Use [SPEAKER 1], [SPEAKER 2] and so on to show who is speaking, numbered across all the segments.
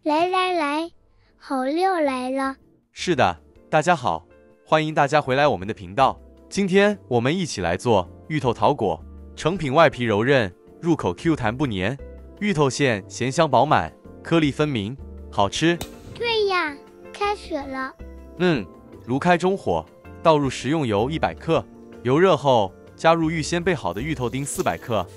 [SPEAKER 1] 来来来，好六来了。
[SPEAKER 2] 是的，大家好，欢迎大家回来我们的频道。今天我们一起来做芋头桃果，成品外皮柔韧，入口 Q 弹不粘，芋头馅咸香饱满，颗粒分明，好吃。
[SPEAKER 1] 对呀，开始了。
[SPEAKER 2] 炉开中火，倒入食用油100克，油热后加入预先备好的芋头丁400克，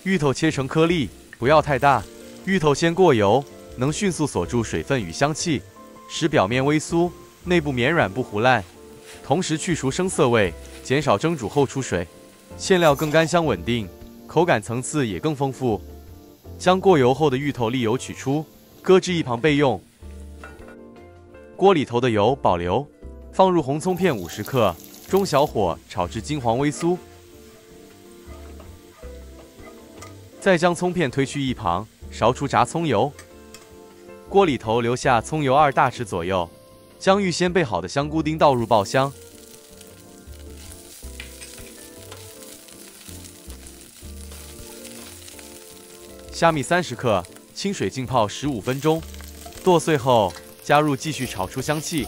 [SPEAKER 2] 芋头切成颗粒，不要太大。芋头先过油，能迅速锁住水分与香气，使表面微酥，内部绵软不糊烂，同时去除生涩味，减少蒸煮后出水，馅料更干香稳定，口感层次也更丰富。将过油后的芋头沥油取出，搁置一旁备用。锅里头的油保留，放入红葱片50克，中小火炒至金黄微酥，再将葱片推去一旁，勺出炸葱油。锅里头留下葱油2大匙左右，将预先备好的香菇丁倒入爆香。虾米30克，清水浸泡15分钟，剁碎后加入继续炒出香气。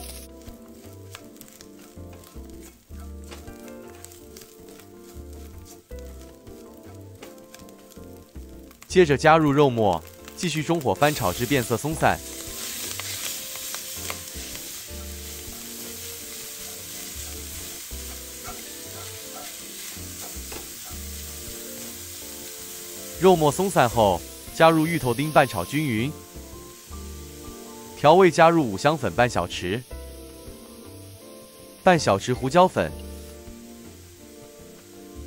[SPEAKER 2] 接着加入肉末，继续中火翻炒至变色松散。肉末松散后，加入芋头丁拌炒均匀。调味加入五香粉半小匙，半小匙胡椒粉，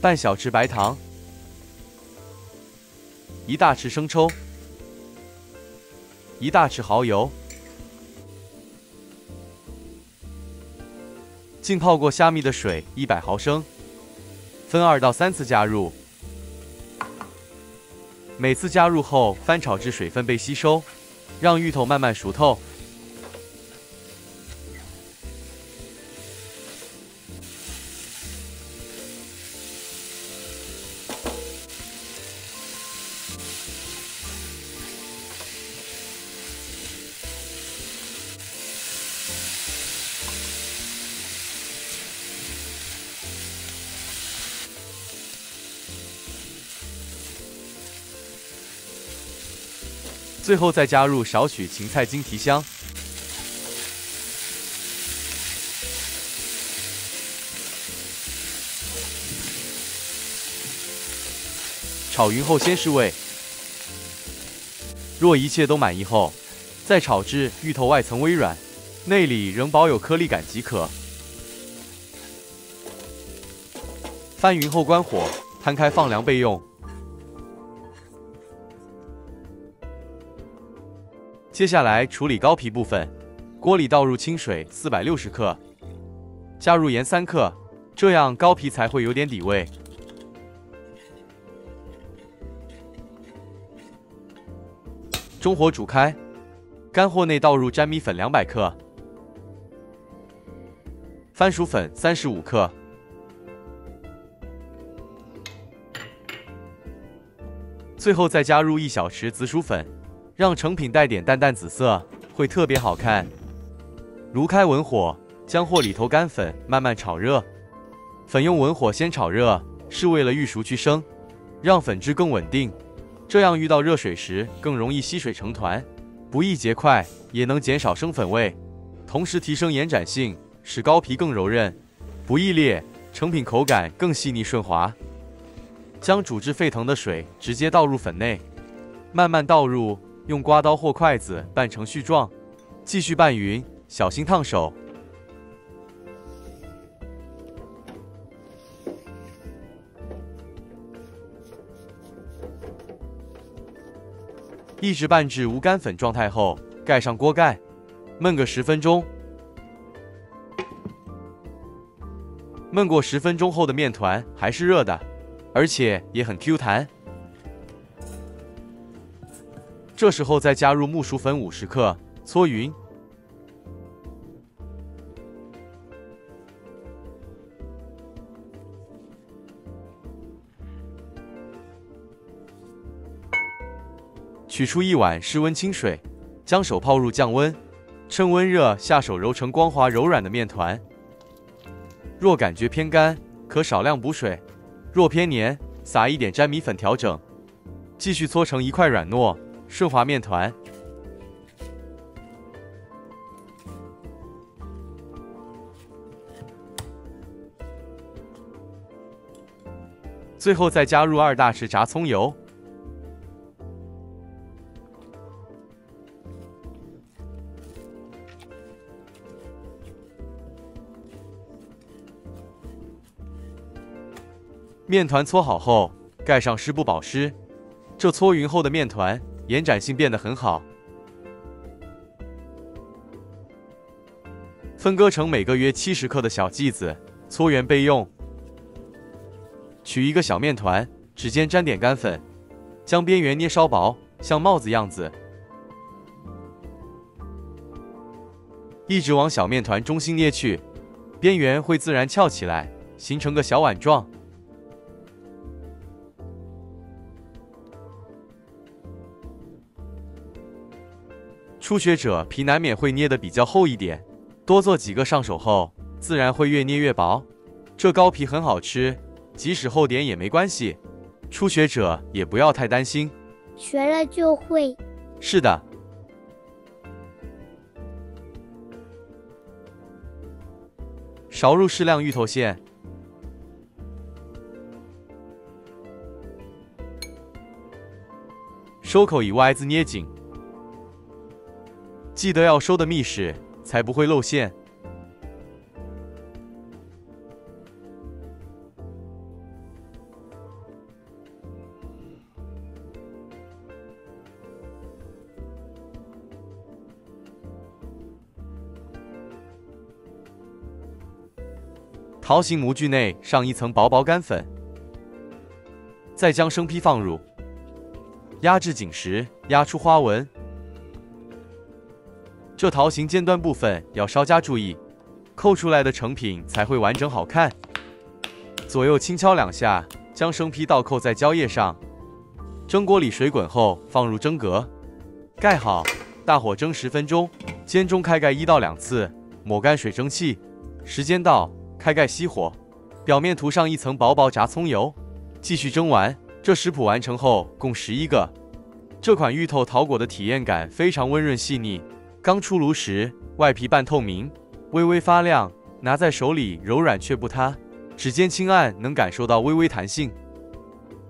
[SPEAKER 2] 半小匙白糖，1大匙生抽，1大匙蚝油。浸泡过虾米的水100毫升，分2到3次加入。每次加入后翻炒至水分被吸收，让芋头慢慢熟透。最后再加入少许芹菜精提香。炒匀后先试味，若一切都满意后，再炒至芋头外层微软，内里仍保有颗粒感即可。翻匀后关火，摊开放凉备用。接下来处理膏皮部分，锅里倒入清水460克，加入盐3克，这样膏皮才会有点底味。中火煮开，干货内倒入粘米粉200克，番薯粉35克，最后再加入1小匙紫薯粉。让成品带点淡淡紫色，会特别好看。炉开文火，将货里头干粉慢慢炒热。粉用文火先炒热，是为了遇熟去生，让粉质更稳定。这样遇到热水时更容易吸水成团，不易结块，也能减少生粉味，同时提升延展性，使膏皮更柔韧，不易裂，成品口感更细腻顺滑。将煮至沸腾的水直接倒入粉内，慢慢倒入。用刮刀或筷子拌成絮状，继续拌匀，小心烫手。一直拌至无干粉状态后，盖上锅盖，焖个10分钟。焖过10分钟后的面团还是热的，而且也很 Q 弹。这时候再加入木薯粉50克，搓匀。取出1碗室温清水，将手泡入降温，趁温热下手揉成光滑柔软的面团。若感觉偏干，可少量补水；若偏黏，撒一点粘米粉调整。继续搓成一块软糯顺滑面团。最后再加入2大匙炸葱油。面团搓好后，盖上湿布保湿。这搓匀后的面团延展性变得很好。分割成每个约70克的小剂子，搓圆备用。取一个小面团，指尖沾点干粉，将边缘捏稍薄，像帽子样子，一直往小面团中心捏去，边缘会自然翘起来，形成个小碗状。初学者皮难免会捏得比较厚一点，多做几个上手后，自然会越捏越薄。这糕皮很好吃，即使厚点也没关系，初学者也不要太担心，
[SPEAKER 1] 学了就会。
[SPEAKER 2] 是的。勺入适量芋头馅，收口以 Y 字捏紧，记得要收的密实，才不会露馅。桃形模具内上一层薄薄干粉，再将生坯放入，压至紧实，压出花纹。这桃形尖端部分要稍加注意，扣出来的成品才会完整好看。左右轻敲2下，将生坯倒扣在胶液上。蒸锅里水滚后放入蒸格，盖好，大火蒸10分钟，煎中开盖1到2次，抹干水蒸气。时间到，开盖熄火，表面涂上一层薄薄炸葱油，继续蒸完。这食谱完成后共11个。这款芋头桃果的体验感非常温润细腻，刚出炉时外皮半透明，微微发亮，拿在手里柔软却不塌，指尖轻按能感受到微微弹性。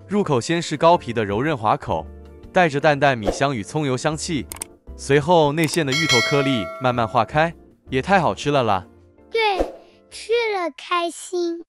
[SPEAKER 2] 入口先是糕皮的柔韧滑口，带着淡淡米香与葱油香气，随后内馅的芋头颗粒慢慢化开，也太好吃了啦！
[SPEAKER 1] 对，吃了开心。